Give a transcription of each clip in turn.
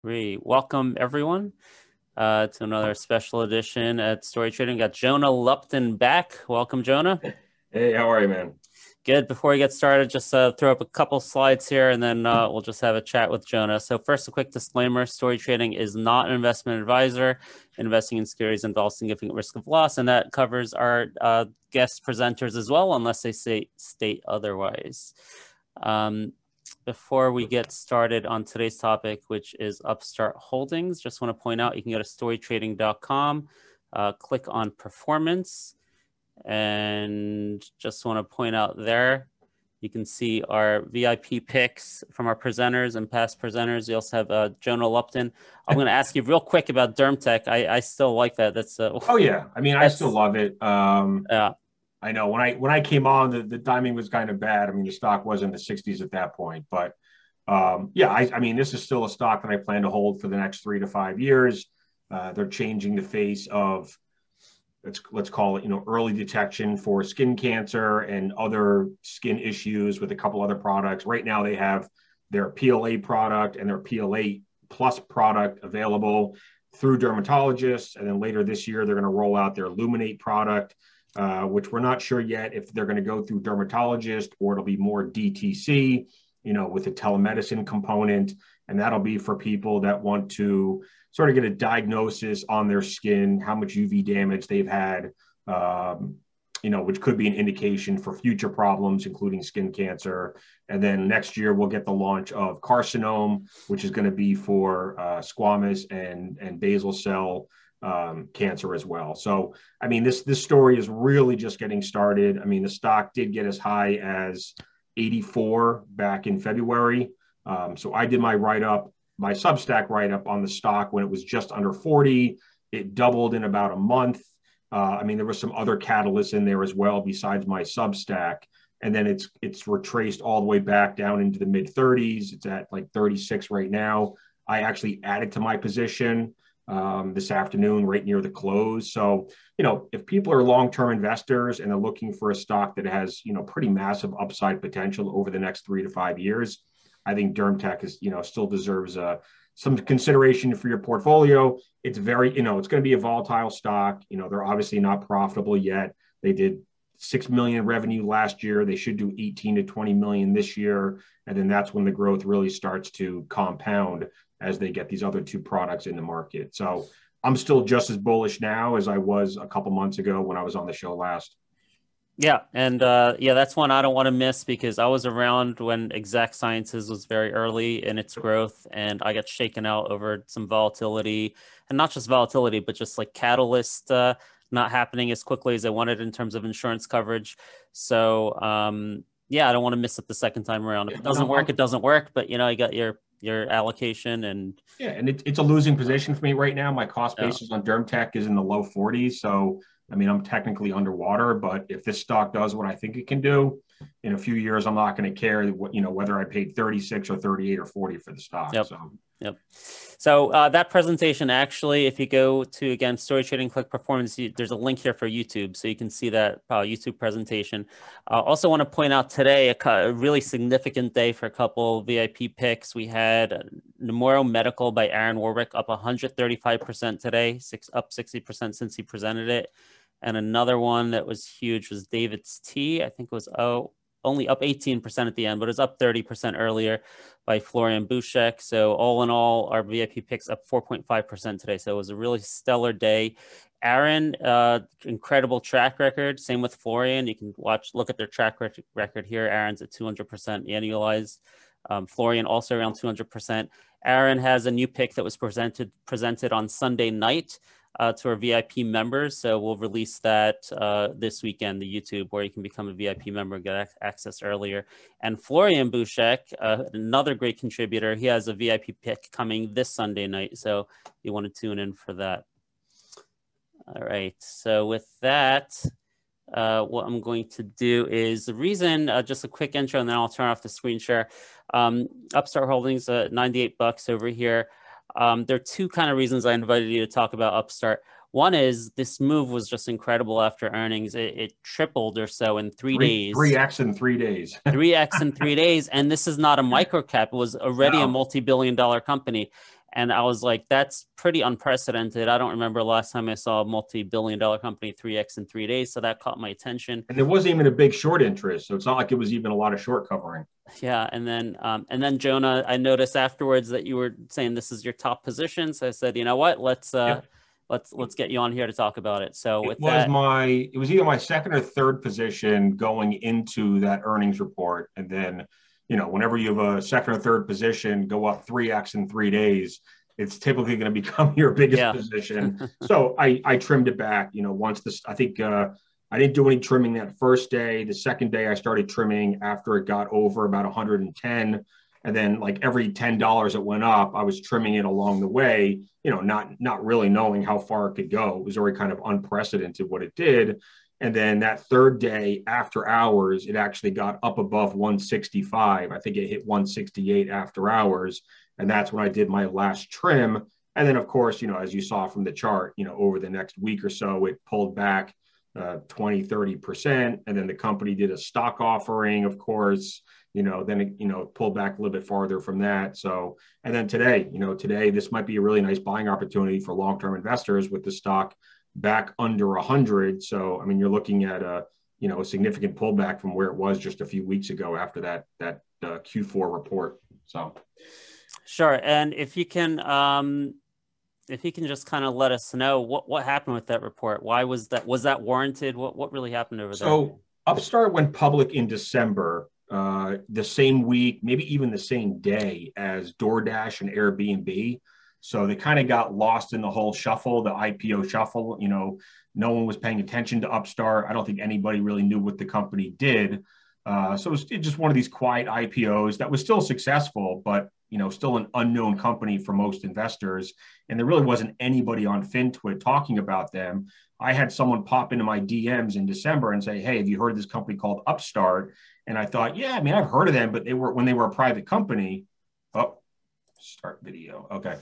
Welcome everyone to another special edition at Story Trading. Got Jonah Lupton back. Welcome, Jonah. Hey, how are you, man? Good. Before we get started, just throw up a couple slides here and then we'll just have a chat with Jonah. So first, a quick disclaimer. Story Trading is not an investment advisor. Investing in securities involves significant risk of loss, and that covers our guest presenters as well, unless they state otherwise. Before we get started on today's topic, which is Upstart Holdings, just want to point out you can go to storytrading.com, click on performance, and just want to point out there, you can see our VIP picks from our presenters and past presenters. You also have Jonah Lupton. I'm going to ask you real quick about DermTech. I still like that. That's oh yeah, I mean, I still love it. Yeah. I know when I came on, the timing was kind of bad. I mean, the stock was in the 60s at that point, but yeah, I mean, this is still a stock that I plan to hold for the next 3 to 5 years. They're changing the face of, let's call it, early detection for skin cancer and other skin issues with a couple other products. Right now, they have their PLA product and their PLA Plus product available through dermatologists, and then later this year, they're going to roll out their Luminate product. Which we're not sure yet if they're going to go through dermatologist or it'll be more DTC, with a telemedicine component. And that'll be for people that want to sort of get a diagnosis on their skin, how much UV damage they've had, which could be an indication for future problems, including skin cancer. And then next year, we'll get the launch of carcinoma, which is going to be for squamous and basal cell cancer as well. So, I mean, this story is really just getting started. I mean, the stock did get as high as 84 back in February. So I did my Substack write-up on the stock when it was just under 40. It doubled in about a month. I mean, there were some other catalysts in there as well besides my Substack. And then it's retraced all the way back down into the mid 30s. It's at like 36 right now. I actually added to my position this afternoon, right near the close. So, if people are long-term investors and they're looking for a stock that has, pretty massive upside potential over the next 3 to 5 years, I think DermTech is, still deserves some consideration for your portfolio. It's very, it's going to be a volatile stock. They're obviously not profitable yet. They did 6 million revenue last year. They should do 18 to 20 million this year. And then that's when the growth really starts to compound as they get these other two products in the market. So I'm still just as bullish now as I was a couple months ago when I was on the show last. Yeah. And that's one I don't want to miss because I was around when Exact Sciences was very early in its growth, and I got shaken out over some volatility, and not just volatility, but just like Catalyst not happening as quickly as I wanted in terms of insurance coverage. So I don't want to miss it the second time around. If it doesn't work, it doesn't work. But you got your allocation, and it's a losing position for me right now. My cost basis on DermTech is in the low 40s. So, I mean, I'm technically underwater, but if this stock does what I think it can do in a few years, I'm not going to care whether I paid 36 or 38 or 40 for the stock. So that presentation, actually, if you go to, again, Story Trading, click performance, there's a link here for YouTube. So you can see that YouTube presentation. Also want to point out today, a really significant day for a couple VIP picks. We had Nemuro Medical by Aaron Warwick up 135% today, up 60% since he presented it. And another one that was huge was David's Tea. I think it was only up 18% at the end, but it's up 30% earlier by Florian Bushek. So all in all, our VIP picks up 4.5% today. So it was a really stellar day. Aaron, incredible track record. Same with Florian. You can look at their track record here. Aaron's at 200% annualized. Florian also around 200%. Aaron has a new pick that was presented on Sunday night to our VIP members. So we'll release that this weekend, the YouTube, where you can become a VIP member and get access earlier. And Florian Bushek, another great contributor, he has a VIP pick coming this Sunday night. So you want to tune in for that. All right. So with that, what I'm going to do is the reason, just a quick intro, and then I'll turn off the screen share. Upstart Holdings, $98 over here. There are two kind of reasons I invited you to talk about Upstart. One is this move was just incredible after earnings. It tripled or so in 3 days. 3x in 3 days. 3x in 3 days. And this is not a micro cap. It was already a multi-billion-dollar company. And I was like, that's pretty unprecedented. I don't remember last time I saw a multi-billion-dollar company 3x in 3 days. So that caught my attention. And there wasn't even a big short interest. So it's not like it was even a lot of short covering. Yeah. And then Jonah, I noticed afterwards that you were saying this is your top position. So I said, you know what, let's get you on here to talk about it. So with that, it was either my second or third position going into that earnings report. And then, whenever you have a second or third position go up 3x in 3 days, it's typically going to become your biggest position. So I trimmed it back, once this, I think, I didn't do any trimming that first day. The second day I started trimming after it got over about 110. And then like every $10 it went up, I was trimming it along the way, not really knowing how far it could go. It was already kind of unprecedented what it did. And then that third day after hours, it actually got up above 165. I think it hit 168 after hours. And that's when I did my last trim. And then, of course, as you saw from the chart, over the next week or so, it pulled back 20-30%. And then the company did a stock offering, of course, then it pulled back a little bit farther from that. So, and then today, this might be a really nice buying opportunity for long-term investors with the stock back under 100. So, I mean, you're looking at a significant pullback from where it was just a few weeks ago after that Q4 report. So, sure. And if you can just kind of let us know what happened with that report. Why was that warranted? What really happened over there? So Upstart went public in December, the same week, maybe even the same day as DoorDash and Airbnb. So they kind of got lost in the whole shuffle, the IPO shuffle. No one was paying attention to Upstart. I don't think anybody really knew what the company did. So it was just one of these quiet IPOs that was still successful, but still an unknown company for most investors. And there really wasn't anybody on FinTwit talking about them. I had someone pop into my DMs in December and say, hey, have you heard of this company called Upstart? And I thought, yeah, I mean, I've heard of them, but when they were a private company. Oh, start video. Okay.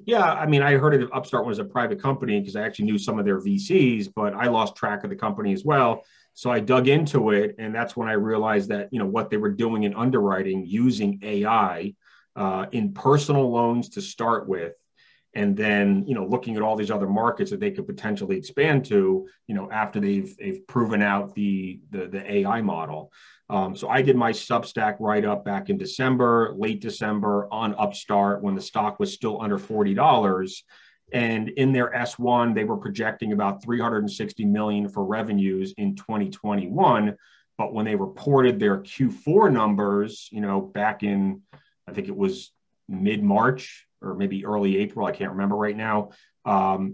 Yeah, I mean, I heard of Upstart was a private company because I actually knew some of their VCs, but I lost track of the company as well. So I dug into it, and that's when I realized that, what they were doing in underwriting using AI in personal loans to start with, and then, looking at all these other markets that they could potentially expand to, after they've proven out the AI model. So I did my Substack write-up back in late December on Upstart when the stock was still under $40. And in their S1, they were projecting about $360 million for revenues in 2021. But when they reported their Q4 numbers, back in, I think it was mid-March or maybe early April, I can't remember right now,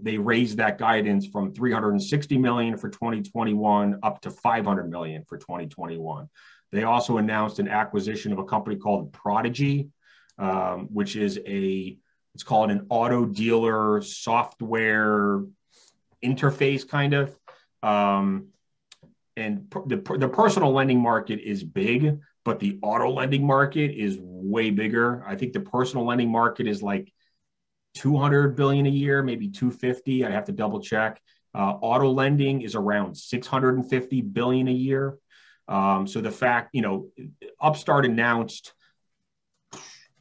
they raised that guidance from $360 million for 2021 up to $500 million for 2021. They also announced an acquisition of a company called Prodigy, which is it's called an auto dealer software interface kind of. And the personal lending market is big, but the auto lending market is way bigger. I think the personal lending market is like 200 billion a year, maybe 250. I have to double check. Auto lending is around 650 billion a year. So the fact, Upstart announced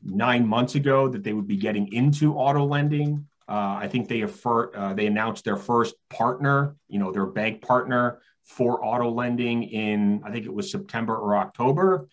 9 months ago that they would be getting into auto lending. I think they announced their first partner, their bank partner for auto lending in, I think it was September or October.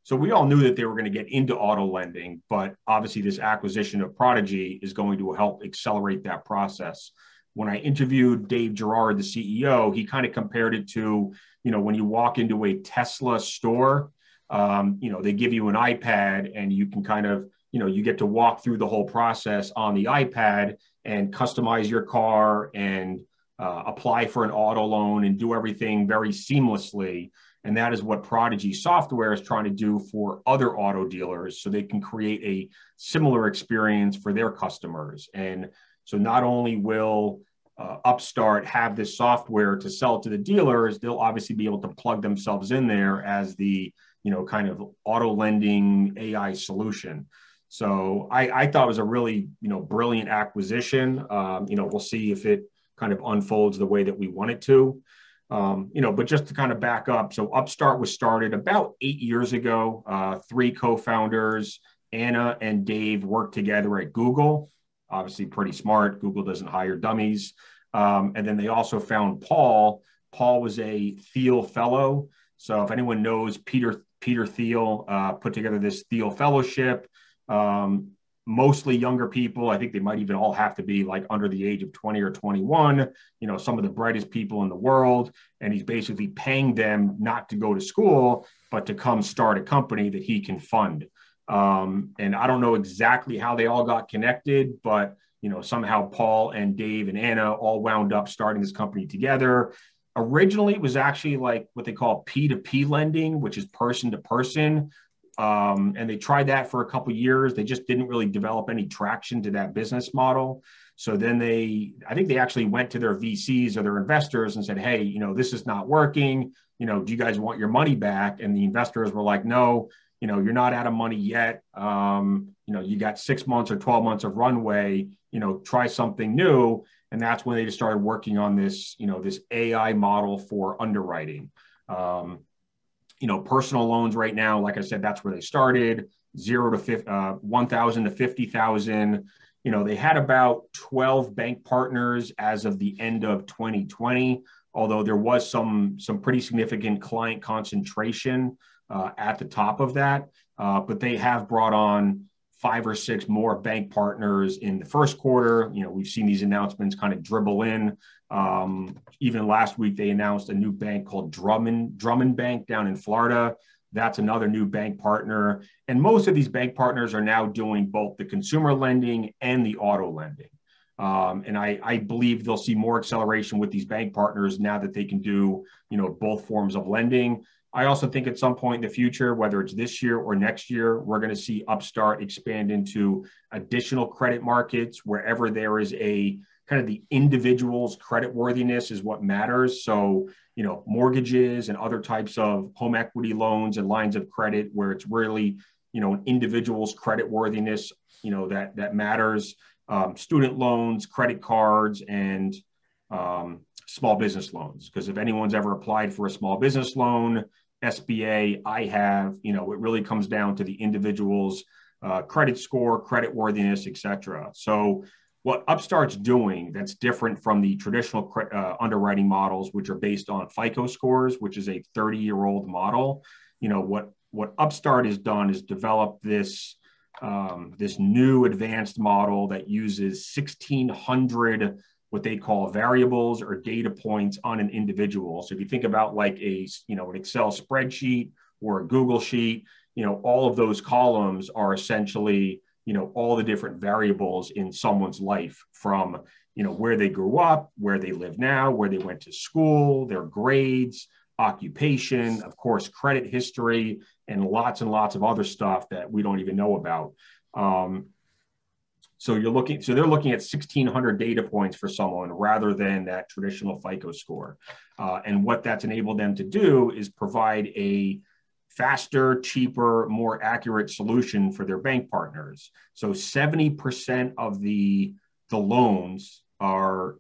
So we all knew that they were going to get into auto lending, but obviously this acquisition of Prodigy is going to help accelerate that process. When I interviewed Dave Gerard, the CEO, he kind of compared it to, when you walk into a Tesla store, they give you an iPad and you can kind of, you get to walk through the whole process on the iPad and customize your car and apply for an auto loan and do everything very seamlessly. And that is what Prodigy software is trying to do for other auto dealers so they can create a similar experience for their customers. And so not only will Upstart have this software to sell to the dealers, they'll obviously be able to plug themselves in there as the, kind of auto lending AI solution. So I thought it was a really, brilliant acquisition. We'll see if it kind of unfolds the way that we want it to. But just to kind of back up, so Upstart was started about 8 years ago, 3 co-founders, Anna and Dave worked together at Google. Obviously pretty smart. Google doesn't hire dummies. And then they also found Paul. Paul was a Thiel Fellow. So if anyone knows Peter Thiel, put together this Thiel Fellowship, mostly younger people. I think they might even all have to be like under the age of 20 or 21, some of the brightest people in the world. And he's basically paying them not to go to school, but to come start a company that he can fund. And I don't know exactly how they all got connected, but somehow Paul and Dave and Anna all wound up starting this company together. Originally, it was actually like what they call P2P lending, which is person to person. And they tried that for a couple of years. They just didn't really develop any traction to that business model. So then I think they actually went to their VCs or their investors and said, hey, this is not working. Do you guys want your money back? And the investors were like, no, you're not out of money yet. You got 6 months or 12 months of runway, try something new. And that's when they just started working on this, this AI model for underwriting. Personal loans right now, like I said, that's where they started, 0 to 1,000 to 50,000. They had about 12 bank partners as of the end of 2020, although there was some pretty significant client concentration at the top of that. But they have brought on 5 or 6 more bank partners in the first quarter. We've seen these announcements kind of dribble in. Even last week, they announced a new bank called Drummond Bank down in Florida. That's another new bank partner. And most of these bank partners are now doing both the consumer lending and the auto lending. And I believe they'll see more acceleration with these bank partners now that they can do, both forms of lending. I also think at some point in the future, whether it's this year or next year, we're going to see Upstart expand into additional credit markets wherever there is a kind of the individual's credit worthiness is what matters. So, mortgages and other types of home equity loans and lines of credit where it's really, an individual's credit worthiness, that matters. Student loans, credit cards, and small business loans. Because if anyone's ever applied for a small business loan, SBA, I have, it really comes down to the individual's credit score, credit worthiness, et cetera. So what Upstart's doing that's different from the traditional underwriting models, which are based on FICO scores, which is a 30-year-old model, what Upstart has done is develop this new advanced model that uses 1,600 what they call variables or data points on an individual. So if you think about like an Excel spreadsheet or a Google sheet, all of those columns are essentially, all the different variables in someone's life from, where they grew up, where they live now, where they went to school, their grades, occupation, of course, credit history, and lots of other stuff that we don't even know about. So they're looking at 1,600 data points for someone rather than that traditional FICO score. And what that's enabled them to do is provide a faster, cheaper, more accurate solution for their bank partners. So 70% of the loans are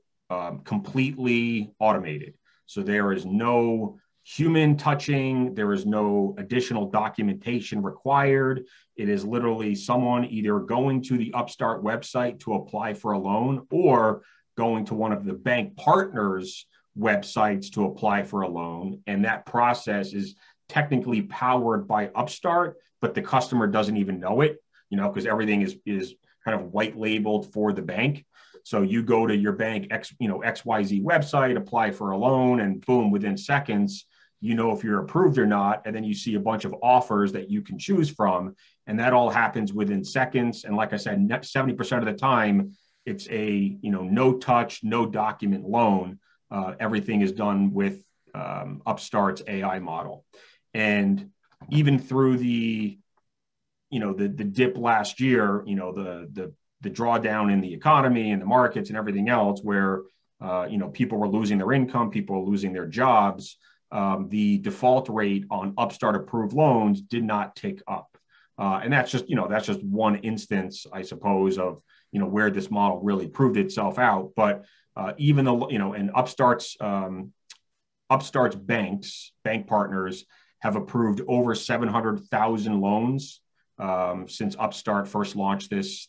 completely automated. So there is no human touching, there is no additional documentation required. It is literally someone either going to the Upstart website to apply for a loan or going to one of the bank partners' websites to apply for a loan. And that process is technically powered by Upstart, but the customer doesn't even know it, because everything is kind of white labeled for the bank. So you go to your bank XYZ website, apply for a loan, and boom, within seconds, if you're approved or not. And then you see a bunch of offers that you can choose from. And that all happens within seconds. And like I said, 70% of the time, it's a no touch, no document loan. Everything is done with Upstart's AI model. And even through the dip last year, the drawdown in the economy and the markets and everything else, where people were losing their income, people were losing their jobs, the default rate on Upstart approved loans did not tick up. And that's just one instance, I suppose, of where this model really proved itself out. But even though and Upstart's bank partners have approved over 700,000 loans since Upstart first launched this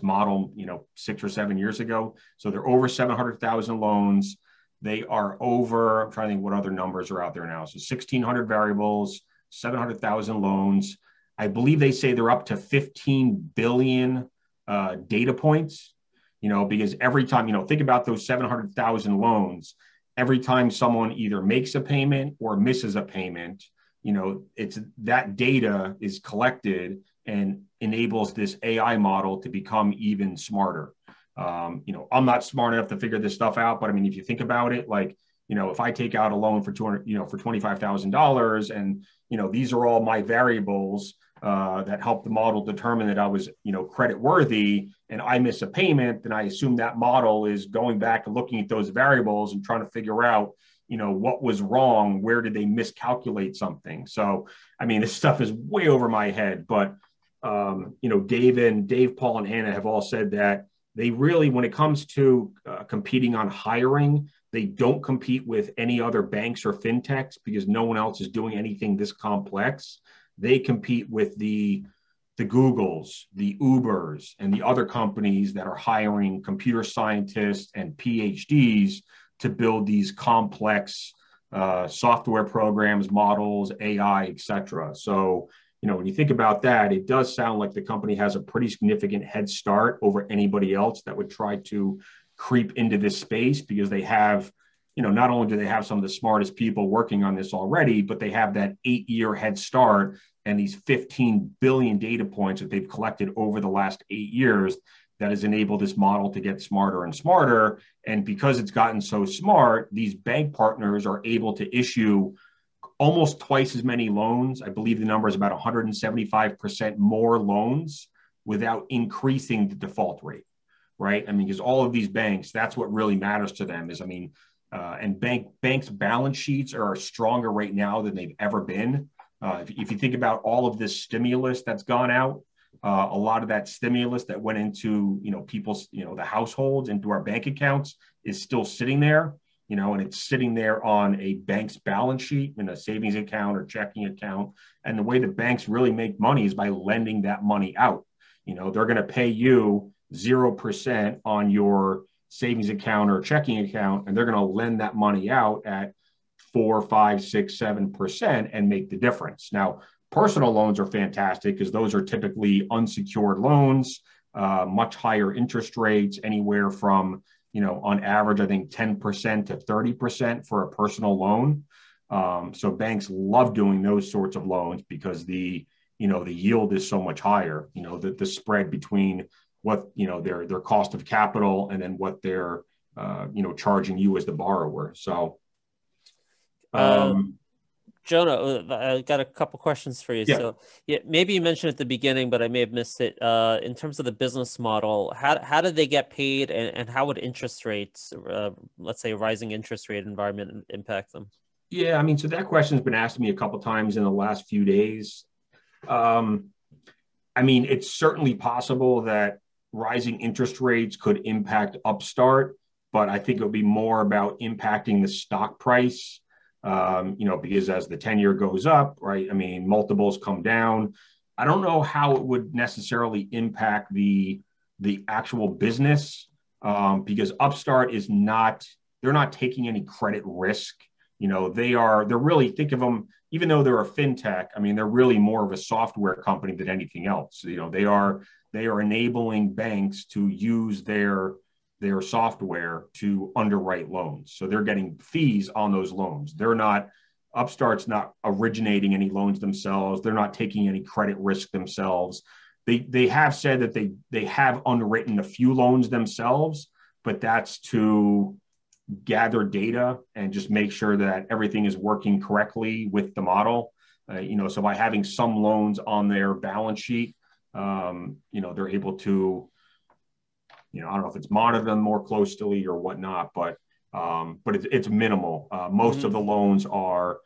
model, 6 or 7 years ago. So they're over 700,000 loans. They are over, I'm trying to think what other numbers are out there now. So 1,600 variables, 700,000 loans. I believe they say they're up to 15 billion data points, because every time, think about those 700,000 loans, every time someone either makes a payment or misses a payment, it's that data is collected and enables this AI model to become even smarter. I'm not smart enough to figure this stuff out, but I mean, if you think about it, like, if I take out a loan for for $25,000 and, these are all my variables that help the model determine that I was, credit worthy, and I miss a payment, then I assume that model is going back and looking at those variables and trying to figure out, what was wrong, where did they miscalculate something? So, I mean, this stuff is way over my head, but, Dave, Paul, and Anna have all said that they really, when it comes to competing on hiring, they don't compete with any other banks or fintechs because no one else is doing anything this complex. They compete with the Googles, the Ubers, and the other companies that are hiring computer scientists and PhDs to build these complex software programs, models, AI, et cetera. So, when you think about that, it does sound like the company has a pretty significant head start over anybody else that would try to creep into this space because they have, not only do they have some of the smartest people working on this already, but they have that 8-year head start and these 15 billion data points that they've collected over the last 8 years that has enabled this model to get smarter and smarter. And because it's gotten so smart, these bank partners are able to issue almost twice as many loans. I believe the number is about 175% more loans without increasing the default rate, right? I mean, because all of these banks, that's what really matters to them is, and banks' balance sheets are stronger right now than they've ever been. If you think about all of this stimulus that's gone out, a lot of that stimulus that went into, people's, the households into our bank accounts is still sitting there. And it's sitting there on a bank's balance sheet in a savings account or checking account. And the way the banks really make money is by lending that money out. They're going to pay you 0% on your savings account or checking account, and they're going to lend that money out at 4, 5, 6, 7% and make the difference. Now, personal loans are fantastic because those are typically unsecured loans, much higher interest rates, anywhere from on average, I think 10% to 30% for a personal loan. So banks love doing those sorts of loans because the yield is so much higher, the spread between what, their cost of capital and then what they're, charging you as the borrower. So, Jonah, I got a couple questions for you. Yeah. So, maybe you mentioned at the beginning, but I may have missed it. In terms of the business model, how did they get paid, and how would interest rates, let's say, a rising interest rate environment, impact them? Yeah, so that question has been asked to me a couple of times in the last few days. It's certainly possible that rising interest rates could impact Upstart, but I think it would be more about impacting the stock price. Because as the 10-year goes up, right, multiples come down. I don't know how it would necessarily impact the actual business because Upstart they're not taking any credit risk. They're really, think of them, even though they're a fintech, they're really more of a software company than anything else. They are enabling banks to use their software to underwrite loans. So they're getting fees on those loans. Upstart's not originating any loans themselves. They're not taking any credit risk themselves. They have said that they have underwritten a few loans themselves, but that's to gather data and just make sure that everything is working correctly with the model. So by having some loans on their balance sheet, they're able to, I don't know if it's monitor them more closely or whatnot, but it's minimal. Most of the loans are,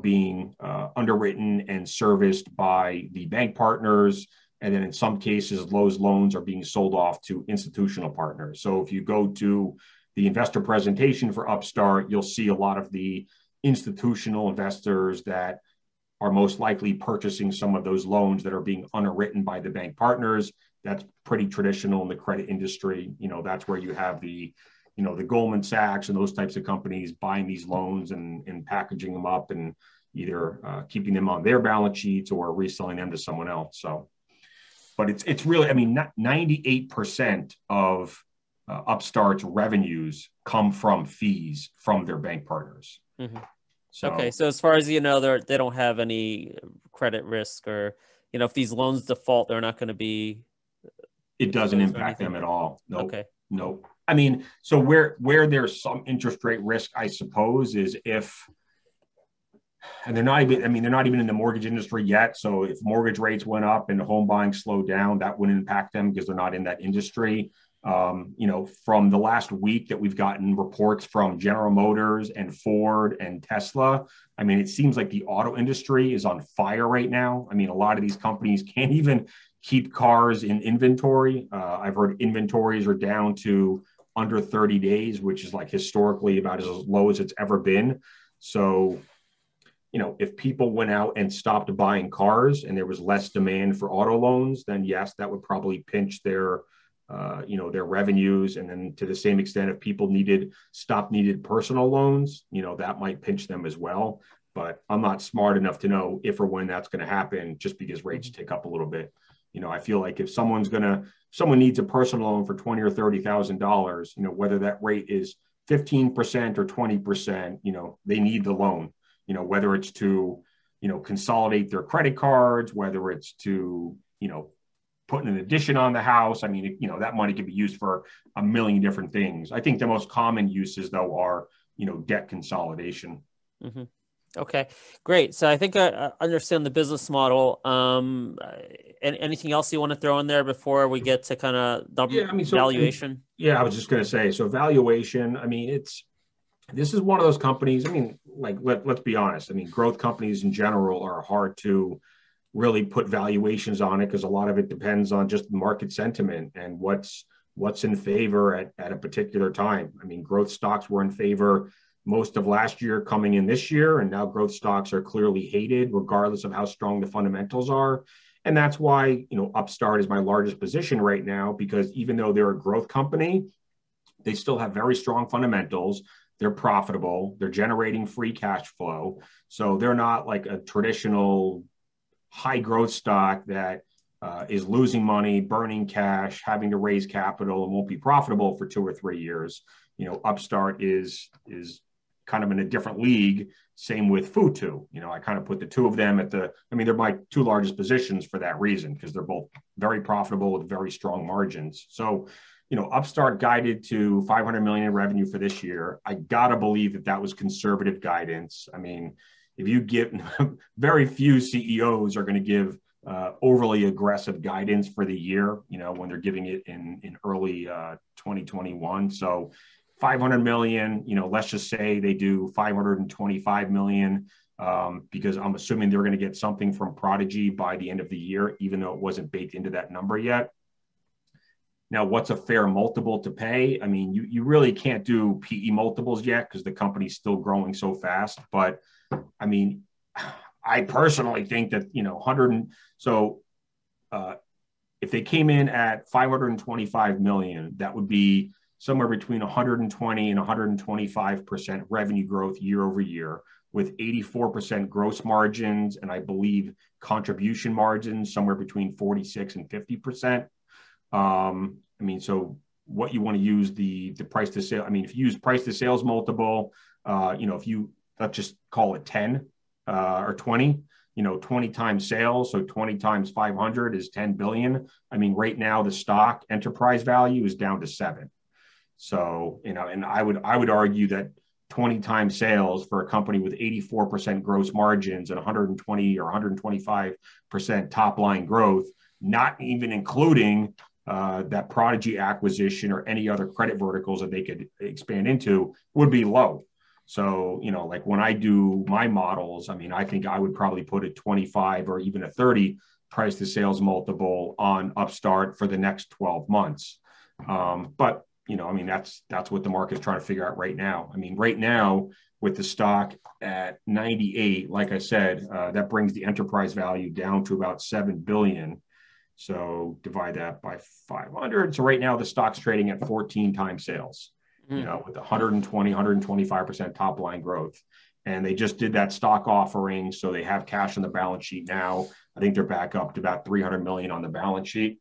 being underwritten and serviced by the bank partners. And then in some cases, those loans are being sold off to institutional partners. So if you go to the investor presentation for Upstart, you'll see a lot of the institutional investors that are most likely purchasing some of those loans that are being underwritten by the bank partners. That's pretty traditional in the credit industry. That's where you have the Goldman Sachs and those types of companies buying these loans and packaging them up and either keeping them on their balance sheets or reselling them to someone else. So, but it's really, 98% of Upstart's revenues come from fees from their bank partners. Mm-hmm. So, okay. So as far as they don't have any credit risk, or, if these loans default, they're not going to be. It doesn't impact them at all. Nope. Okay. Nope. So where there's some interest rate risk, I suppose, is if, and they're not even in the mortgage industry yet. So if mortgage rates went up and home buying slowed down, that wouldn't impact them because they're not in that industry. From the last week that we've gotten reports from General Motors and Ford and Tesla, it seems like the auto industry is on fire right now. A lot of these companies can't even keep cars in inventory. I've heard inventories are down to under 30 days, which is like historically about as low as it's ever been. So, if people went out and stopped buying cars and there was less demand for auto loans, then yes, that would probably pinch their revenues. And then to the same extent, if people stopped needed personal loans, that might pinch them as well. But I'm not smart enough to know if or when that's going to happen just because rates tick up a little bit. I feel like if someone needs a personal loan for $20,000 or $30,000, whether that rate is 15% or 20%, they need the loan, whether it's to, consolidate their credit cards, whether it's to, putting an addition on the house. That money can be used for a million different things. I think the most common uses, though, are, debt consolidation. Mm-hmm. Okay, great. So I think I understand the business model. Anything else you want to throw in there before we get to kind of valuation? I was just going to say, so valuation, this is one of those companies, let's be honest. Growth companies in general are hard to really put valuations on it because a lot of it depends on just market sentiment and what's in favor at a particular time. Growth stocks were in favor most of last year coming in this year, and now growth stocks are clearly hated regardless of how strong the fundamentals are. And that's why, Upstart is my largest position right now, because even though they're a growth company, they still have very strong fundamentals. They're profitable. They're generating free cash flow. So they're not like a traditional high growth stock that is losing money, burning cash, having to raise capital, and won't be profitable for 2 or 3 years. Upstart is kind of in a different league. Same with Futu. I kind of put the two of them they're my two largest positions for that reason, because they're both very profitable with very strong margins. So, Upstart guided to 500 million in revenue for this year. I gotta believe that was conservative guidance. If you give, very few CEOs are going to give overly aggressive guidance for the year, when they're giving it in early 2021. So 500 million, let's just say they do 525 million, because I'm assuming they're going to get something from Prodigy by the end of the year, even though it wasn't baked into that number yet. Now, what's a fair multiple to pay? You really can't do PE multiples yet because the company's still growing so fast. But I personally think that, if they came in at 525 million, that would be somewhere between 120 and 125% revenue growth year over year, with 84% gross margins, and I believe contribution margins somewhere between 46 and 50%. So what you want to use the price to sale. If you use price to sales multiple, if you, let's just call it 10 or 20, 20 times sales. So 20 times 500 is 10 billion. Right now the stock enterprise value is down to 7. So, and I would argue that 20 times sales for a company with 84% gross margins and 120 or 125% top line growth, not even including that Prodigy acquisition or any other credit verticals that they could expand into, would be low. So, like when I do my models, I think I would probably put a 25 or even a 30 price to sales multiple on Upstart for the next 12 months. But I mean, that's what the market's trying to figure out right now. I mean, right now with the stock at 98, like I said, that brings the enterprise value down to about 7 billion. So divide that by 500. So right now the stock's trading at 14 times sales, with 125% top line growth. And they just did that stock offering. So they have cash on the balance sheet now. I think they're back up to about 300 million on the balance sheet.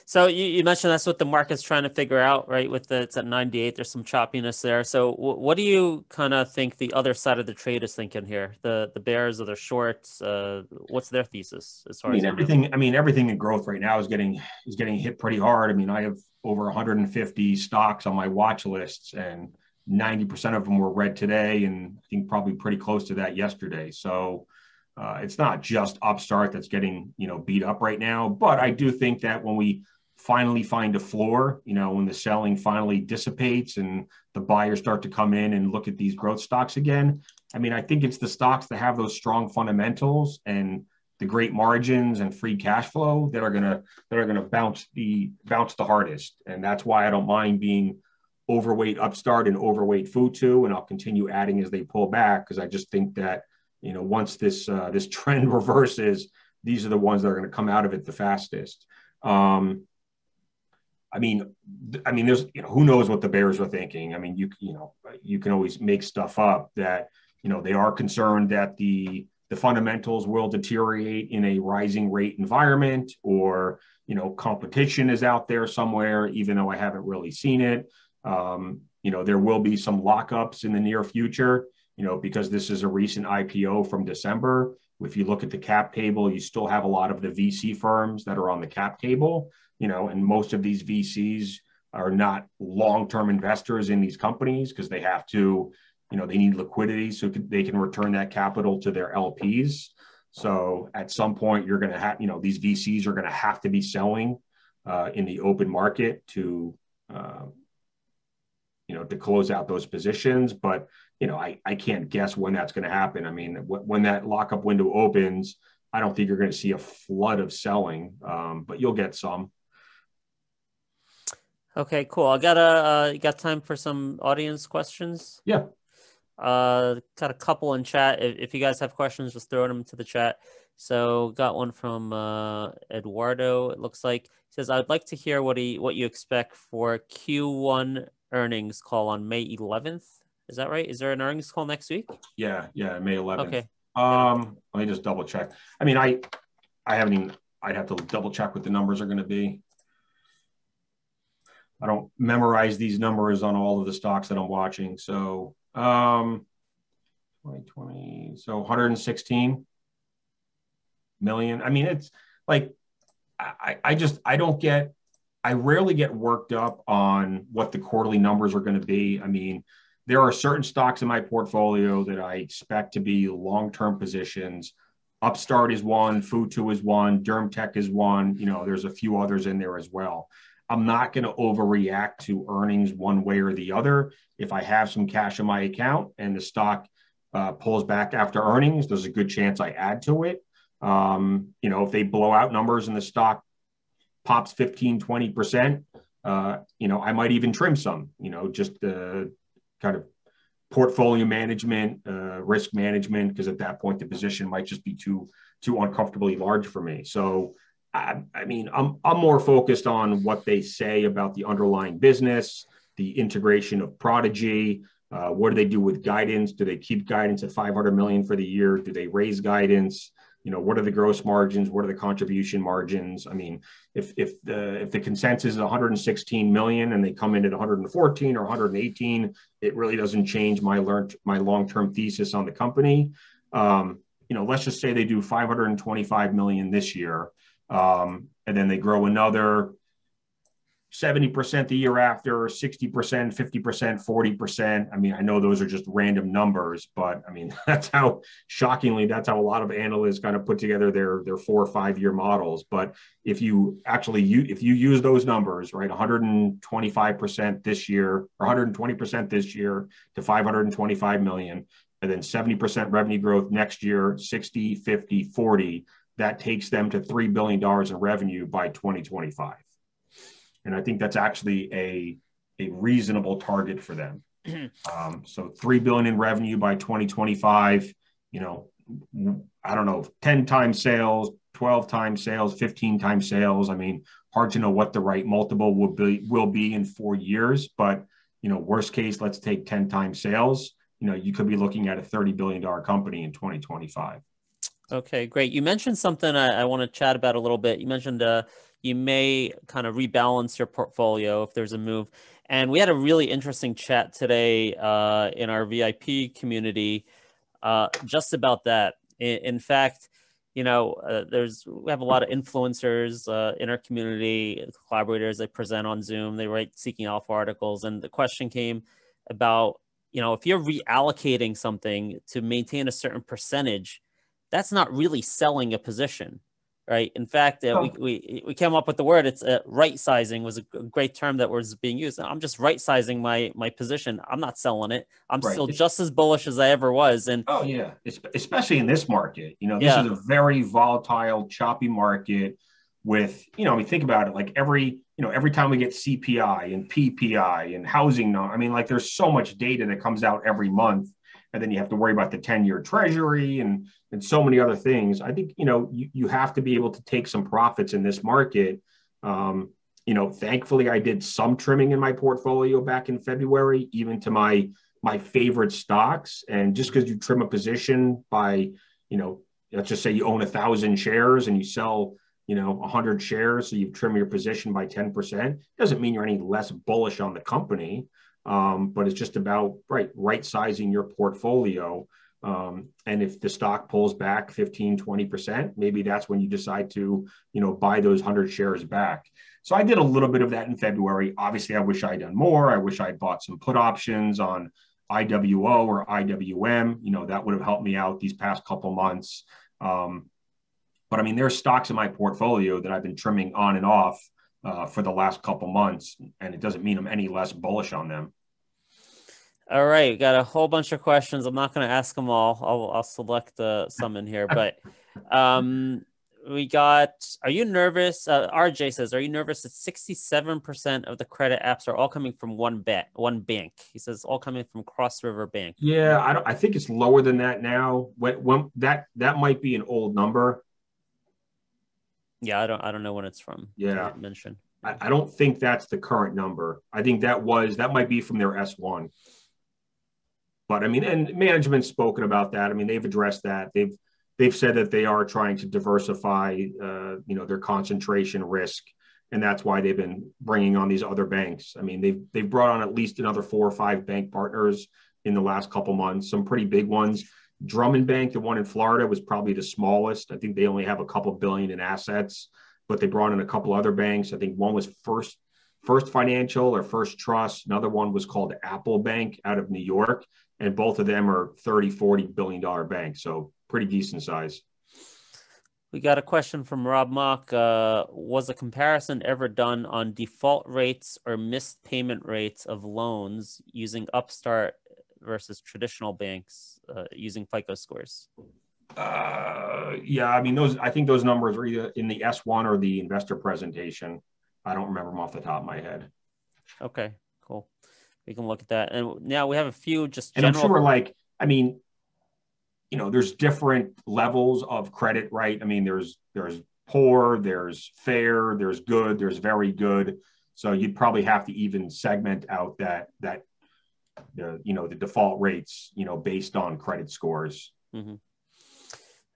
So you mentioned that's what the market's trying to figure out, right? It's at 98, there's some choppiness there. So what do you kind of think the other side of the trade is thinking here? The bears or the shorts? What's their thesis as far as everything? I mean, everything in growth right now is getting hit pretty hard. I mean, I have over 150 stocks on my watch lists, and 90% of them were read today, and I think probably pretty close to that yesterday. So it's not just Upstart that's getting, beat up right now, but I do think that when we finally find a floor, when the selling finally dissipates and the buyers start to come in and look at these growth stocks again, I mean, I think it's the stocks that have those strong fundamentals and the great margins and free cash flow that are gonna bounce the hardest. And that's why I don't mind being overweight Upstart and overweight Futu, and I'll continue adding as they pull back, because I just think that once this trend reverses, these are the ones that are going to come out of it the fastest. I mean, there's who knows what the bears are thinking. I mean, you can always make stuff up that they are concerned that the fundamentals will deteriorate in a rising rate environment, or competition is out there somewhere, even though I haven't really seen it. There will be some lockups in the near future, because this is a recent IPO from December. If you look at the cap table, you still have a lot of the VC firms that are on the cap table, and most of these VCs are not long-term investors in these companies, because they have to, they need liquidity so they can return that capital to their LPs. So at some point you're going to have, these VCs are going to have to be selling in the open market to close out those positions. But, I can't guess when that's going to happen. I mean, when that lockup window opens, I don't think you're going to see a flood of selling, but you'll get some. Okay, cool. You got time for some audience questions? Yeah. Got a couple in chat. If you guys have questions, just throw them into the chat. So got one from Eduardo. It looks like. He says, I'd like to hear what you expect for Q1 earnings call on May 11th. Is that right? Is there an earnings call next week? Yeah, May 11th. Okay. Let me just double check. I mean, I haven't even, I'd have to double check what the numbers are going to be. I don't memorize these numbers on all of the stocks that I'm watching. So 2020, so 116 million. I mean, it's like, I rarely get worked up on what the quarterly numbers are going to be. I mean, there are certain stocks in my portfolio that I expect to be long-term positions. Upstart is one, Futu is one, DermTech is one. There's a few others in there as well. I'm not going to overreact to earnings one way or the other. If I have some cash in my account and the stock pulls back after earnings, there's a good chance I add to it. If they blow out numbers and the stock pops 15, 20%, I might even trim some, just kind of portfolio management, risk management, because at that point, the position might just be too uncomfortably large for me. So, I'm more focused on what they say about the underlying business, the integration of Prodigy. What do they do with guidance? Do they keep guidance at 500 million for the year? Do they raise guidance? What are the gross margins? What are the contribution margins? I mean, if the consensus is 116 million and they come in at 114 or 118, it really doesn't change my long-term thesis on the company. Let's just say they do 525 million this year, and then they grow another 70% the year after, 60%, 50%, 40%. I mean, I know those are just random numbers, but I mean, that's how a lot of analysts kind of put together their 4 or 5 year models. But if you use those numbers, right, 125% this year or 120% this year to 525 million, and then 70% revenue growth next year, 60, 50, 40, that takes them to $3 billion in revenue by 2025. And I think that's actually a reasonable target for them. So $3 billion in revenue by 2025, you know, I don't know, 10 times sales, 12 times sales, 15 times sales. I mean, hard to know what the right multiple will be in 4 years, but, you know, worst case, let's take 10 times sales. You know, you could be looking at a $30 billion company in 2025. Okay, great. You mentioned something I want to chat about a little bit. You mentioned you may kind of rebalance your portfolio if there's a move. And we had a really interesting chat today in our VIP community just about that. In fact, you know, we have a lot of influencers in our community, collaborators that present on Zoom. They write Seeking Alpha articles, and the question came about, you know, if you're reallocating something to maintain a certain percentage, that's not really selling a position, right? In fact, we came up with the word. It's right sizing was a great term that was being used. I'm just right sizing my position. I'm not selling it. I'm still just as bullish as I ever was. And oh yeah, especially in this market, you know, this is a very volatile, choppy market. With, you know, I mean, think about it. Like every time we get CPI and PPI and housing, I mean, like there's so much data that comes out every month, and then you have to worry about the 10-year treasury and so many other things. I think, you know, you have to be able to take some profits in this market. You know, thankfully I did some trimming in my portfolio back in February, even to my favorite stocks. And just because you trim a position by, you know, let's just say you own 1,000 shares and you sell, you know, 100 shares, so you trim your position by 10%, doesn't mean you're any less bullish on the company. But it's just about right sizing your portfolio. And if the stock pulls back 15, 20%, maybe that's when you decide to, you know, buy those 100 shares back. So I did a little bit of that in February. Obviously, I wish I'd done more. I wish I'd bought some put options on IWO or IWM. You know, that would have helped me out these past couple months. But I mean, there's stocks in my portfolio that I've been trimming on and off for the last couple months, and it doesn't mean I'm any less bullish on them. All right, got a whole bunch of questions. I'm not going to ask them all. I'll select some in here, but we got. Are you nervous? RJ says, "Are you nervous that 67% of the credit apps are all coming from one bank?" He says, "All coming from Cross River Bank." Yeah, I think it's lower than that now. When that might be an old number. Yeah, I don't know when it's from. Yeah, mention. I don't think that's the current number. I think that might be from their S1. But I mean, and management's spoken about that. I mean, they've addressed that. They've said that they are trying to diversify, you know, their concentration risk, and that's why they've been bringing on these other banks. I mean, they've brought on at least another 4 or 5 bank partners in the last couple months. Some pretty big ones. Drummond Bank, the one in Florida, was probably the smallest. I think they only have a couple billion in assets, but they brought in a couple other banks. I think one was First Financial or First Trust. Another one was called Apple Bank out of New York. And both of them are $30-40 billion banks. So pretty decent size. We got a question from Rob Mock. Was a comparison ever done on default rates or missed payment rates of loans using Upstart versus traditional banks using FICO scores? Yeah, I mean, I think those numbers are either in the S1 or the investor presentation. I don't remember them off the top of my head. Okay, cool. We can look at that. And now we have a few just general. And I'm sure, like, I mean, you know, there's different levels of credit, right? I mean, there's poor, there's fair, there's good, there's very good. So you'd probably have to even segment out that you know, the default rates, you know, based on credit scores. Mm-hmm.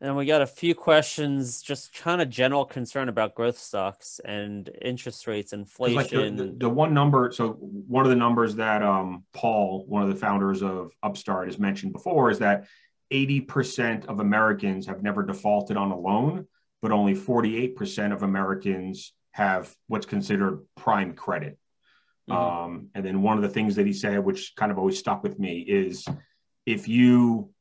And we got a few questions, just kind of general concern about growth stocks and interest rates, inflation. Like the one number, so one of the numbers that Paul, one of the founders of Upstart, has mentioned before is that 80% of Americans have never defaulted on a loan, but only 48% of Americans have what's considered prime credit. Mm-hmm. And then one of the things that he said, which kind of always stuck with me, is if you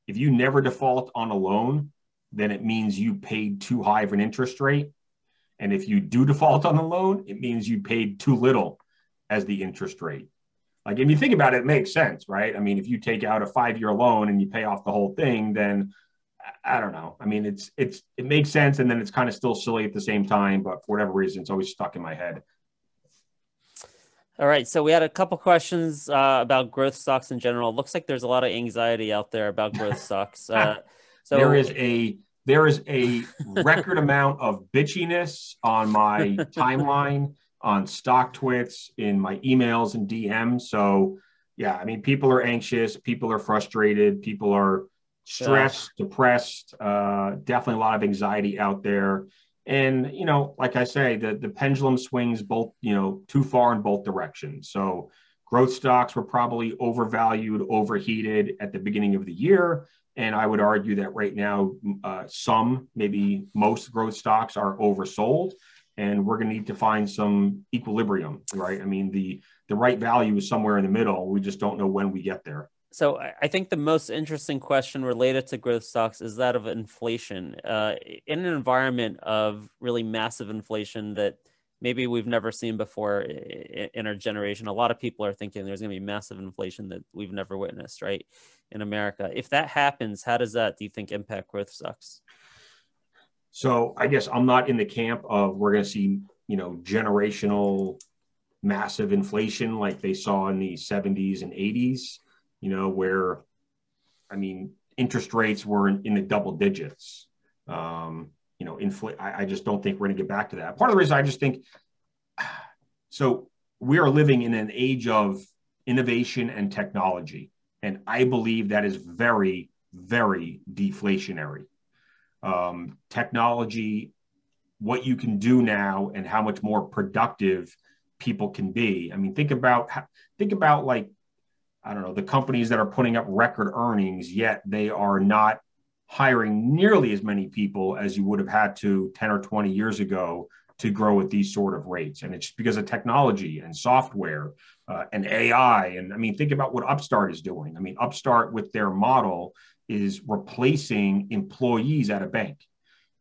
never default on a loan, then it means you paid too high of an interest rate. And if you do default on the loan, it means you paid too little as the interest rate. Like, if you think about it, it makes sense, right? I mean, if you take out a 5-year loan and you pay off the whole thing, then I don't know. I mean, it makes sense. And then it's kind of still silly at the same time, but for whatever reason, it's always stuck in my head. All right. So we had a couple questions about growth stocks in general. Looks like there's a lot of anxiety out there about growth stocks. There So is a record amount of bitchiness on my timeline, on stock tweets, in my emails and DMs. So yeah, I mean, people are anxious, people are frustrated, people are yeah. stressed, depressed, definitely a lot of anxiety out there. And, like I say, the pendulum swings both, too far in both directions. So growth stocks were probably overvalued, overheated at the beginning of the year. And I would argue that right now, some, maybe most growth stocks are oversold, and we're going to need to find some equilibrium, right? I mean, the right value is somewhere in the middle. We just don't know when we get there. So I think the most interesting question related to growth stocks is that of inflation. In an environment of really massive inflation that maybe we've never seen before in our generation, a lot of people are thinking there's going to be massive inflation that we've never witnessed, right, in America. If that happens, how does that, do you think, impact growth stocks? So I guess I'm not in the camp of we're going to see, generational massive inflation like they saw in the 70s and 80s, where, I mean, interest rates were in the double digits. I just don't think we're going to get back to that. Part of the reason I just think, so we are living in an age of innovation and technology. And I believe that is very, very deflationary. Technology, what you can do now and how much more productive people can be. I mean, think about like, I don't know, the companies that are putting up record earnings, yet they are not hiring nearly as many people as you would have had to 10 or 20 years ago to grow at these sort of rates. And it's just because of technology and software and AI. And I mean, think about what Upstart is doing. I mean, Upstart with their model is replacing employees at a bank.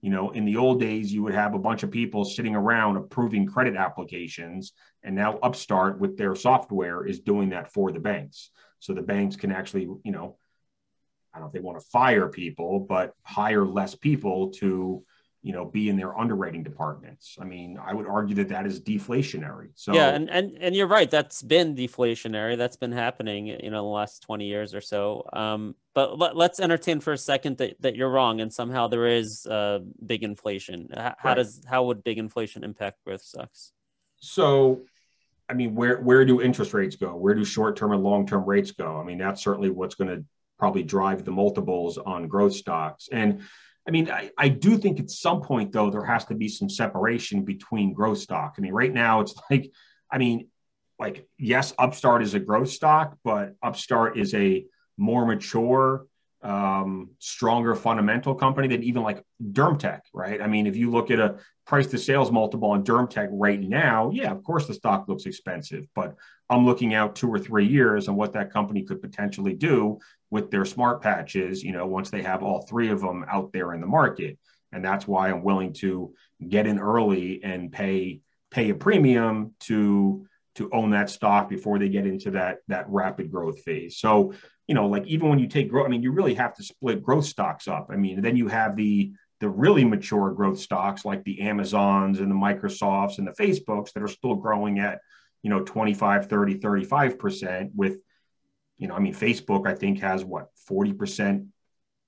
In the old days, you would have a bunch of people sitting around approving credit applications. And now Upstart with their software is doing that for the banks. So the banks can actually, I don't know if they want to fire people, but hire less people to, be in their underwriting departments. I mean, I would argue that that is deflationary. So yeah, and you're right. That's been deflationary. That's been happening, the last 20 years or so. But let's entertain for a second that you're wrong, and somehow there is big inflation. How would big inflation impact growth stocks? So, I mean, where do interest rates go? Where do short-term and long-term rates go? I mean, that's certainly what's going to probably drive the multiples on growth stocks. And I mean, I do think at some point, though, there has to be some separation between growth stock. I mean, right now it's like, I mean, like, yes, Upstart is a growth stock, but Upstart is a more mature, stronger fundamental company than even like DermTech, right? I mean, if you look at a price to sales multiple on DermTech right now, yeah, of course the stock looks expensive, but I'm looking out 2 or 3 years and what that company could potentially do with their smart patches, once they have all 3 of them out there in the market. And that's why I'm willing to get in early and pay a premium to own that stock before they get into that rapid growth phase. So, like even when you take growth, I mean, you really have to split growth stocks up. I mean, then you have the really mature growth stocks like the Amazons and the Microsofts and the Facebooks that are still growing at, 25, 30, 35% with, I mean, Facebook, I think has 40%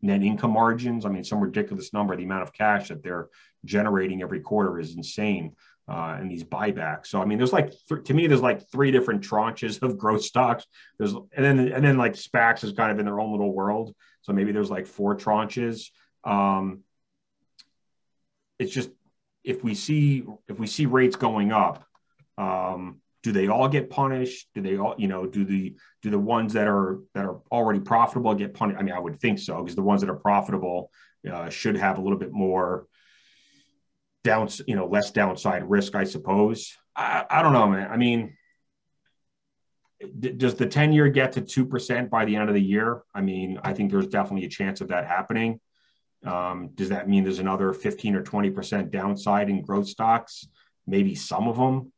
net income margins. I mean, some ridiculous number. The amount of cash that they're generating every quarter is insane. And these buybacks. So, I mean, there's like, to me, there's like 3 different tranches of growth stocks. And then like SPACs is kind of in their own little world. So maybe there's like 4 tranches. It's just, if we see rates going up, do they all get punished? Do they all, do the ones that are already profitable get punished? I mean, I would think so, because the ones that are profitable should have a little bit more less downside risk, I suppose. I don't know, man. I mean, does the 10-year get to 2% by the end of the year? I mean, I think there's definitely a chance of that happening. Does that mean there's another 15 or 20% downside in growth stocks? Maybe some of them.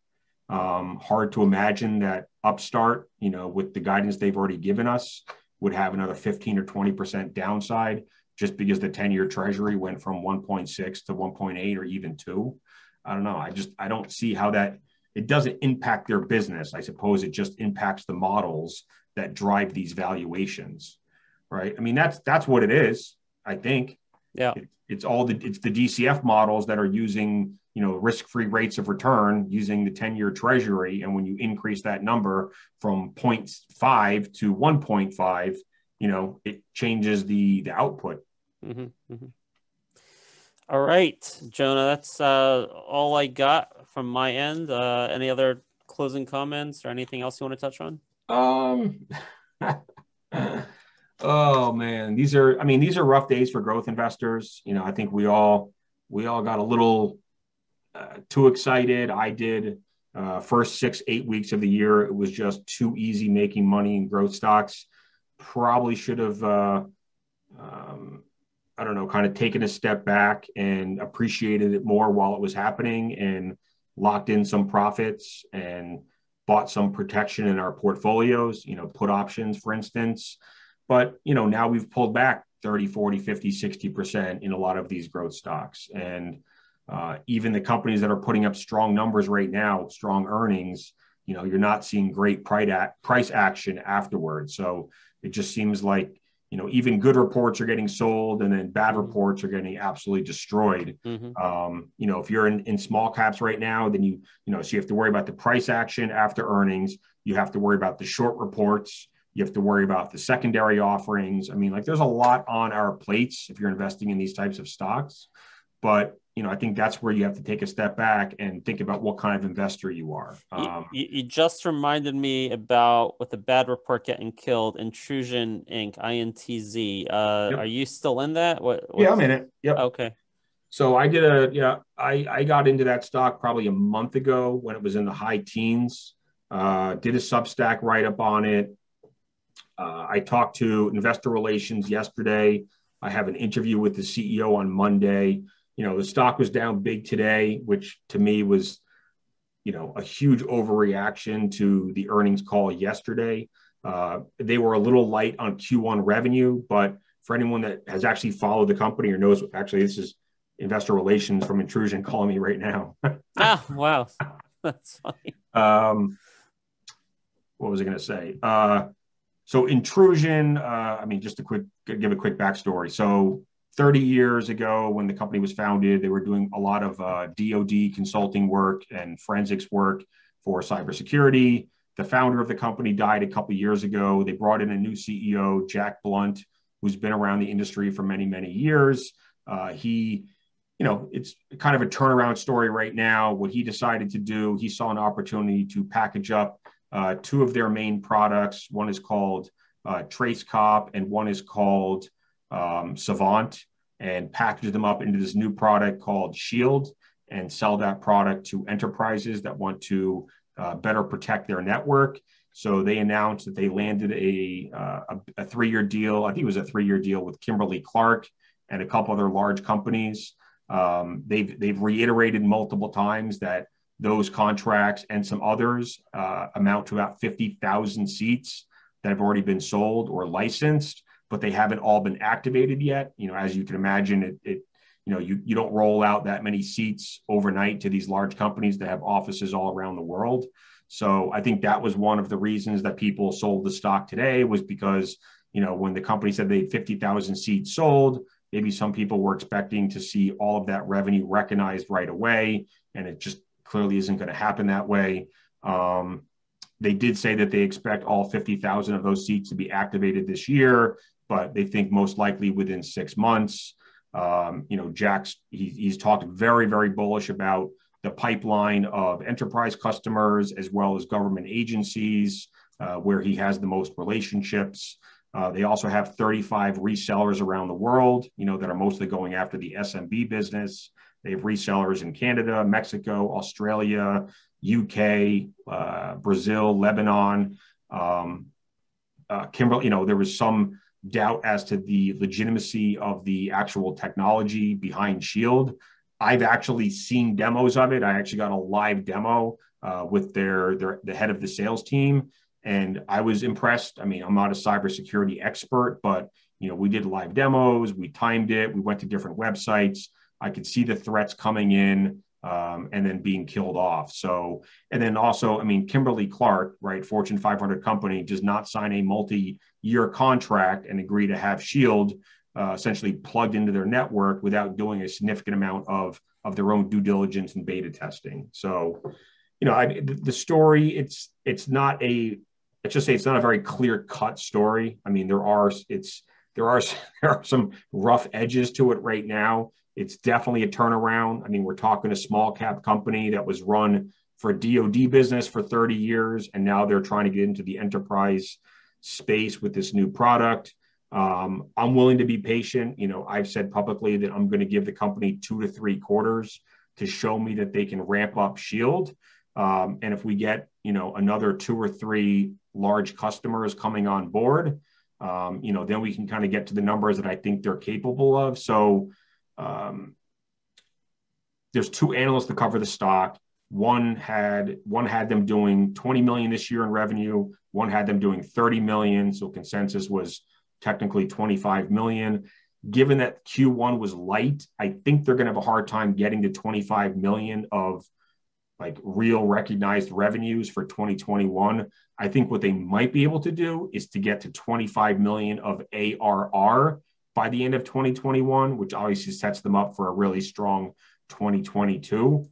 Hard to imagine that Upstart, with the guidance they've already given us, would have another 15 or 20% downside just because the 10-year treasury went from 1.6 to 1.8 or even 2. I don't know. I don't see how that, it doesn't impact their business. I suppose it just impacts the models that drive these valuations, right? I mean, that's what it is, I think. Yeah. It's the DCF models that are using, risk-free rates of return using the 10-year treasury. And when you increase that number from 0.5 to 1.5, it changes the output. Mm-hmm, mm-hmm. All right, Jonah, that's all I got from my end. Any other closing comments or anything else you want to touch on? Oh man, these are rough days for growth investors. I think we all got a little too excited. I did. First 6-8 weeks of the year, it was just too easy making money in growth stocks. Probably should have, I don't know, kind of taken a step back and appreciated it more while it was happening and locked in some profits and bought some protection in our portfolios, put options, for instance. But, now we've pulled back 30, 40, 50, 60% in a lot of these growth stocks. And even the companies that are putting up strong numbers right now, strong earnings, you're not seeing great price action afterwards. So it just seems like, even good reports are getting sold and then bad reports are getting absolutely destroyed. Mm-hmm. If you're in small caps right now, then so you have to worry about the price action after earnings. You have to worry about the short reports. You have to worry about the secondary offerings. I mean, like there's a lot on our plates if you're investing in these types of stocks. But, I think that's where you have to take a step back and think about what kind of investor you are. You just reminded me about, with the bad report getting killed, Intrusion Inc., INTZ. Yep. Are you still in that? Yeah, I'm in it. Yep. Okay. So I did I got into that stock probably a month ago when it was in the high teens. Did a Substack write-up on it. I talked to investor relations yesterday. I have an interview with the CEO on Monday. The stock was down big today, which to me was, a huge overreaction to the earnings call yesterday. They were a little light on Q1 revenue, but for anyone that has actually followed the company or knows, actually, this is investor relations from Intrusion calling me right now. Oh, wow. That's funny. What was I going to say? So Intrusion, just give a quick backstory. So 30 years ago, when the company was founded, they were doing a lot of DoD consulting work and forensics work for cybersecurity. The founder of the company died a couple of years ago. They brought in a new CEO, Jack Blunt, who's been around the industry for many, many years. It's kind of a turnaround story right now. What he decided to do, he saw an opportunity to package up two of their main products. One is called TraceCop and one is called Savant, and package them up into this new product called Shield and sell that product to enterprises that want to better protect their network. So they announced that they landed a 3-year deal. I think it was a 3-year deal with Kimberly-Clark and a couple other large companies. They've reiterated multiple times that those contracts and some others amount to about 50,000 seats that have already been sold or licensed, but they haven't all been activated yet. As you can imagine, you don't roll out that many seats overnight to these large companies that have offices all around the world. So I think that was one of the reasons that people sold the stock today, was because, when the company said they had 50,000 seats sold, maybe some people were expecting to see all of that revenue recognized right away, and it just clearly isn't going to happen that way. They did say that they expect all 50,000 of those seats to be activated this year, but they think most likely within 6 months. He's talked very, very bullish about the pipeline of enterprise customers as well as government agencies where he has the most relationships. They also have 35 resellers around the world, that are mostly going after the SMB business. They have resellers in Canada, Mexico, Australia, UK, Brazil, Lebanon. Kimberly, there was some doubt as to the legitimacy of the actual technology behind Shield. I've actually seen demos of it. I actually got a live demo with the head of the sales team, and I was impressed. I mean, I'm not a cybersecurity expert, but we did live demos. We timed it. We went to different websites. I could see the threats coming in. and then being killed off. So, and then also, I mean, Kimberly-Clark, right, Fortune 500 company, does not sign a multi-year contract and agree to have Shield essentially plugged into their network without doing a significant amount of their own due diligence and beta testing. So, you know, the story, it's not a, let's just say it's not a very clear-cut story. I mean, there are some rough edges to it right now. It's definitely a turnaround. I mean, we're talking a small cap company that was run for DoD business for 30 years, and now they're trying to get into the enterprise space with this new product. I'm willing to be patient. You know, I've said publicly that I'm going to give the company 2 to 3 quarters to show me that they can ramp up Shield. And if we get, you know, another 2 or 3 large customers coming on board, you know, then we can kind of get to the numbers that I think they're capable of. So there's 2 analysts that cover the stock. One had them doing 20 million this year in revenue. One had them doing 30 million. So consensus was technically 25 million. Given that Q1 was light, I think they're going to have a hard time getting to 25 million of like real recognized revenues for 2021. I think what they might be able to do is to get to 25 million of ARR by the end of 2021, which obviously sets them up for a really strong 2022.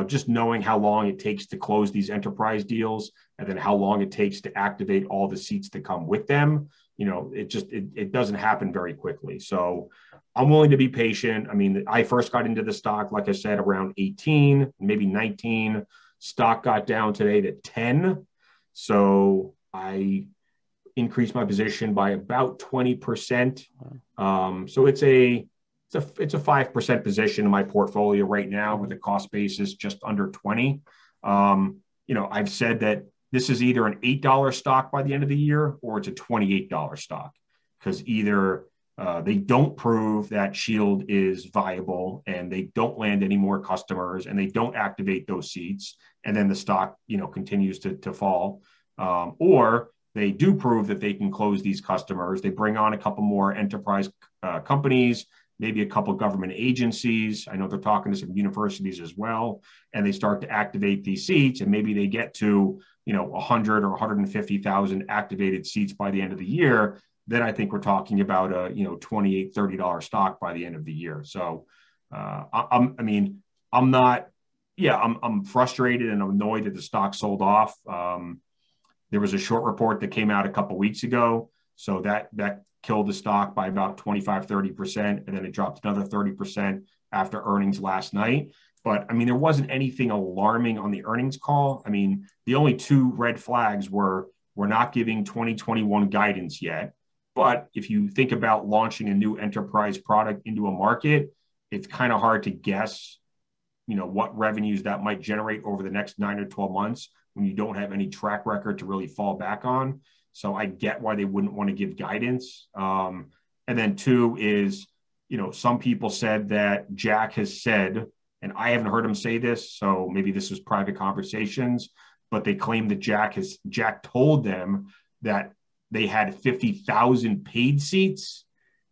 Just knowing how long it takes to close these enterprise deals and then how long it takes to activate all the seats that come with them, you know, it doesn't happen very quickly. So I'm willing to be patient. I mean, I first got into the stock, like I said, around 18, maybe 19. Stock got down today to 10. So I increased my position by about 20%. So it's a 5% position in my portfolio right now with a cost basis just under 20. You know, I've said that this is either an $8 stock by the end of the year or it's a $28 stock, because either they don't prove that Shield is viable and they don't land any more customers and they don't activate those seats, and then the stock, you know, continues to fall, or they do prove that they can close these customers. They bring on a couple more enterprise companies, maybe a couple government agencies. I know they're talking to some universities as well, and they start to activate these seats, and maybe they get to, you know, 100 or 150,000 activated seats by the end of the year. Then I think we're talking about a, you know, $28, $30 stock by the end of the year. So I'm frustrated and I'm annoyed that the stock sold off. There was a short report that came out a couple of weeks ago. So that killed the stock by about 25, 30%. And then it dropped another 30% after earnings last night. But I mean, there wasn't anything alarming on the earnings call. I mean, the only 2 red flags were, we're not giving 2021 guidance yet. But if you think about launching a new enterprise product into a market, it's kind of hard to guess, you know, what revenues that might generate over the next 9 or 12 months when you don't have any track record to really fall back on. So I get why they wouldn't want to give guidance. And then 2 is, you know, some people said that Jack has said, and I haven't heard him say this, so maybe this was private conversations, but they claim that Jack told them that they had 50,000 paid seats,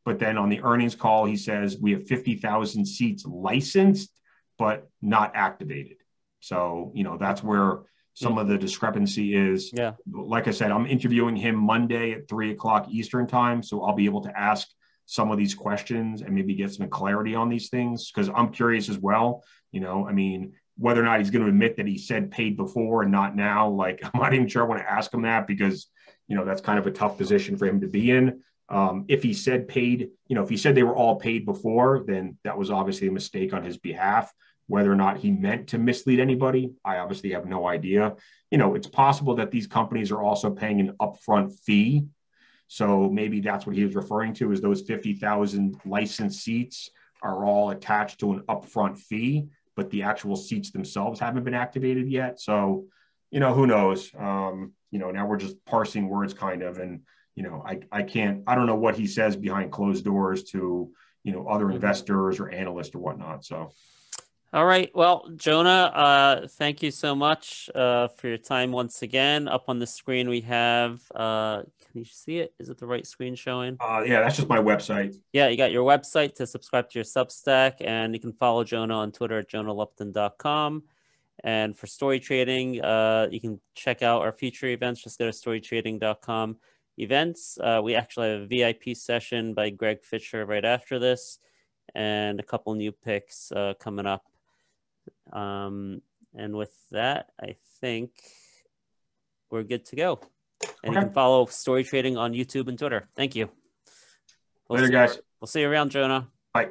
but then on the earnings call, he says we have 50,000 seats licensed, but not activated. So, you know, that's where some of the discrepancy is. Yeah. Like I said, I'm interviewing him Monday at 3:00 Eastern time. So I'll be able to ask some of these questions and maybe get some clarity on these things, because I'm curious as well. You know, I mean, whether or not he's going to admit that he said paid before and not now, like, I'm not even sure I want to ask him that, because, you know, that's kind of a tough position for him to be in. If he said paid, you know, if he said they were all paid before, then that was obviously a mistake on his behalf. Whether or not he meant to mislead anybody, I obviously have no idea. You know, it's possible that these companies are also paying an upfront fee. So maybe that's what he was referring to, is those 50,000 licensed seats are all attached to an upfront fee, but the actual seats themselves haven't been activated yet. So, you know, who knows? You know, now we're just parsing words kind of, and, you know, I don't know what he says behind closed doors to, you know, other investors or analysts or whatnot. So. All right. Well, Jonah, thank you so much for your time once again. Up on the screen, we have, can you see it? Is it the right screen showing? Yeah, that's just my website. Yeah, you got your website to subscribe to your Substack, and you can follow Jonah on Twitter at jonahlupton.com. And for story trading, you can check out our future events. Just go to storytrading.com events. We actually have a VIP session by Greg Fisher right after this, and a couple new picks coming up. And with that, I think we're good to go. And you can follow Story Trading on YouTube and Twitter. Thank you. Later, guys. We'll see you around, Jonah. Bye.